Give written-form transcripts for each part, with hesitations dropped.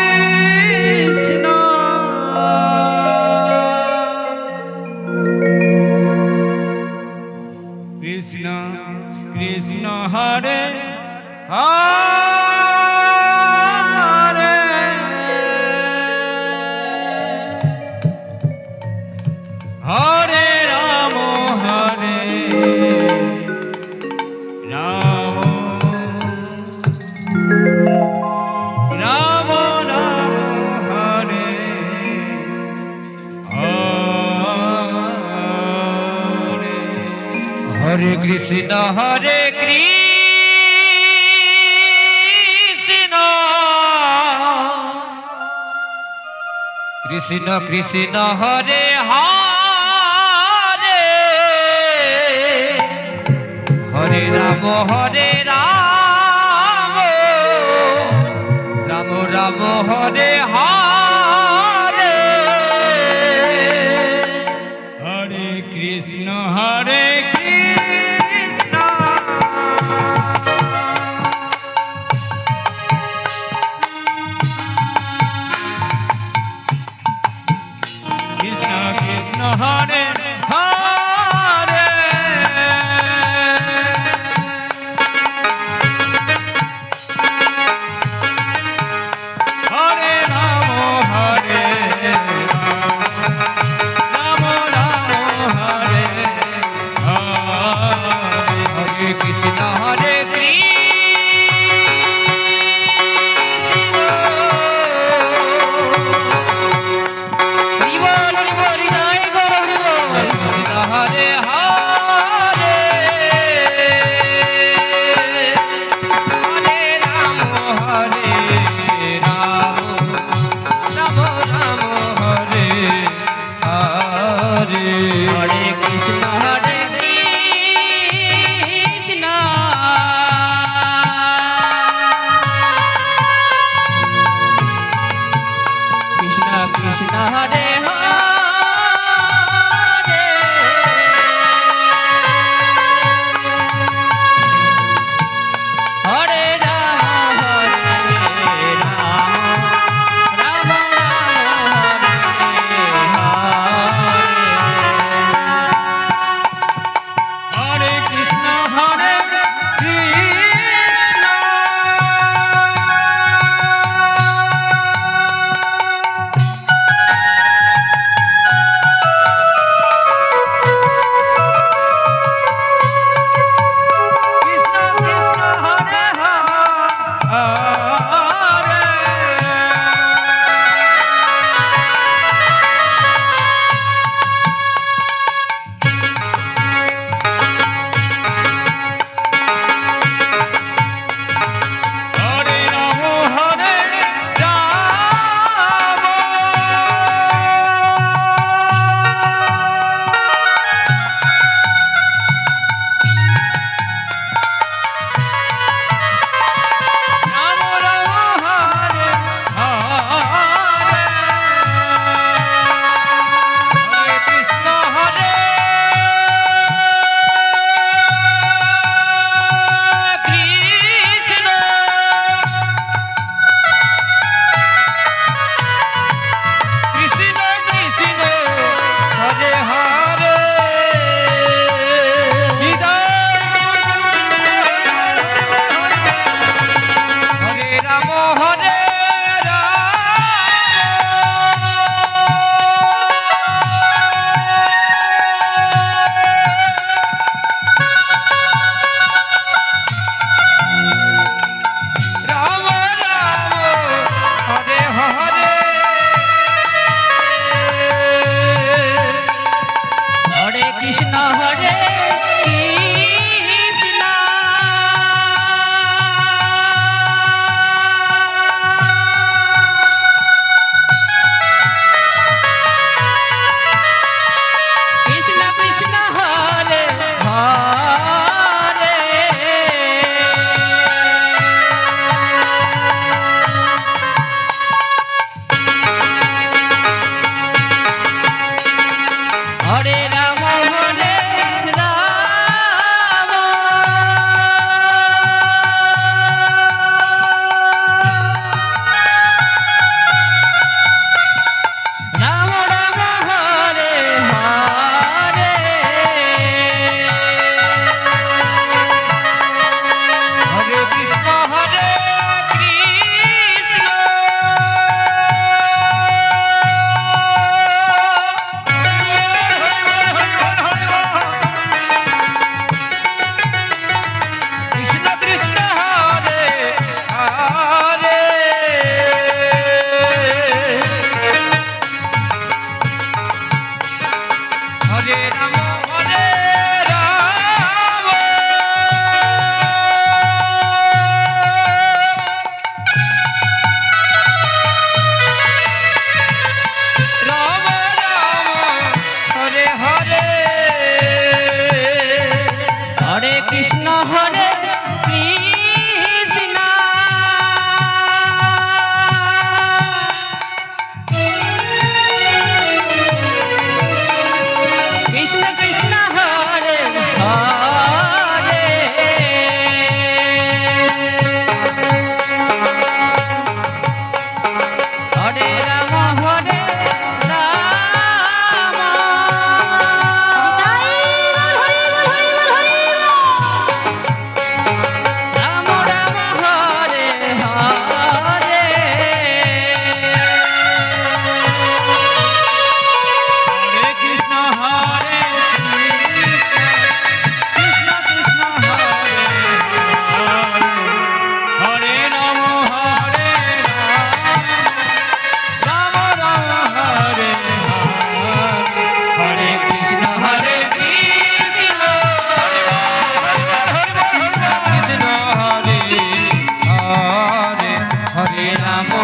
Krishna Krishna Krishna Hare Hare Hare Ram Hare Ram Ram Ram Hare Hare Hare Krishna Krishna Krishna Hare Hare Hare Ram Ram Ram Hare Hare Hare Krishna Krishna Krishna Hare Hare Hare Ram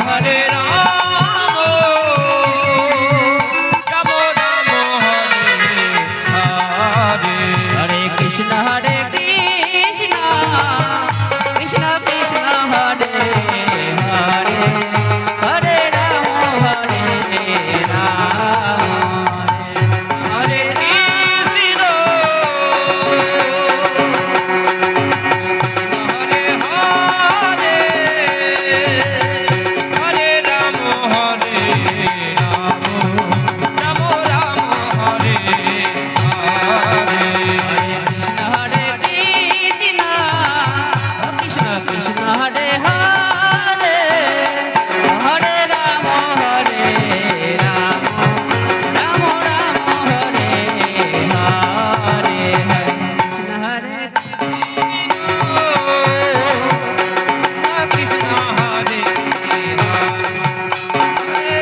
Hare Ram Ram Ram Hare Hare Hare Krishna Krishna Krishna Krishna Hare Hare Hare Ram Hare Krishna Hare Hare Hare Ram Hare Ram Ram Ram Hare Hare Krishna Krishna Krishna Krishna Hare Hare Hare Ram Ram Ram Hare Hare Krishna Krishna Hare Hare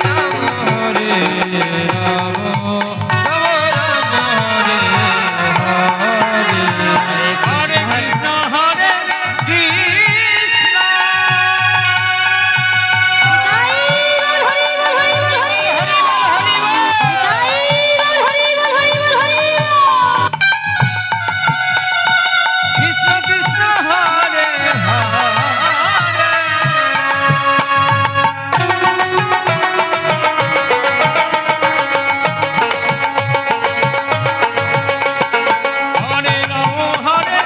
Ram Hare Ram Ram Hare Hare Hare Krishna Hare Krishna Krishna Krishna Hare Hare Hare Ram Hare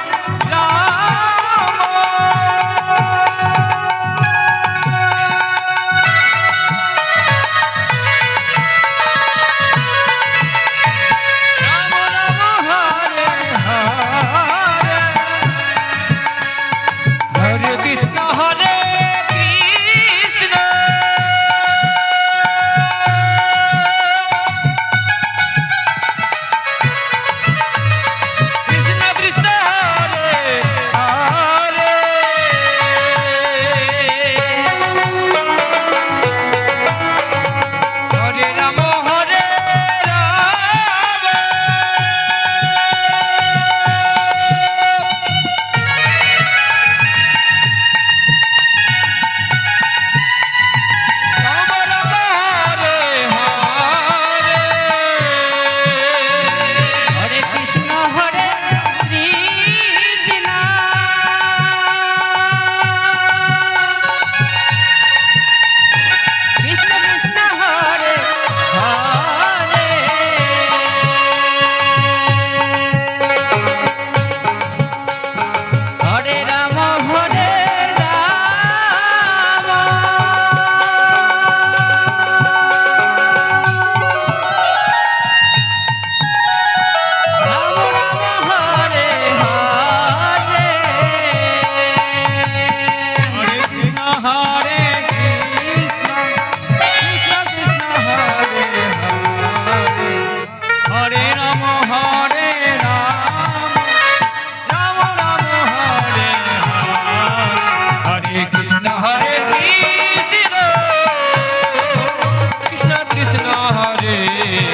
Ram Ram Hare Hare Hare Krishna Hare Krishna Krishna Krishna Hare Hare Hare Ram Hare Ram Ram Ram Hare Hare Hare Krishna Hare Krishna Krishna Krishna Hare Hare Hare Ram Ram Ram Hare Hare Hare Krishna Hare Krishna Krishna Krishna Hare Hare Hare Ram Hare Ram Ram Ram Hare Hare Hare Krishna Hare Krishna Krishna Krishna Hare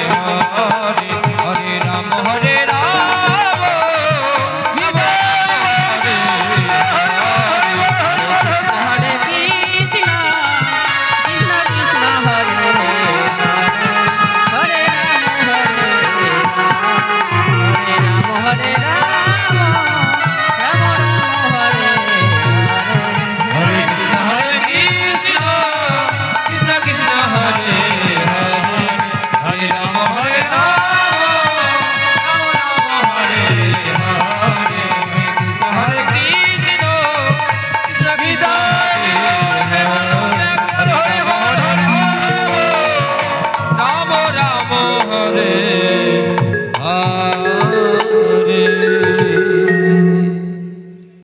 Hare Hare Ram Hare Ram Hare Hare Hare Krishna Krishna Krishna Hare Hare Hare Ram Ram Ram Hare Hare Krishna Hare Krishna Krishna Krishna Hare Hare Hare Ram Hare Ram Ram Ram Hare Hare Hare Krishna Hare Krishna Krishna Krishna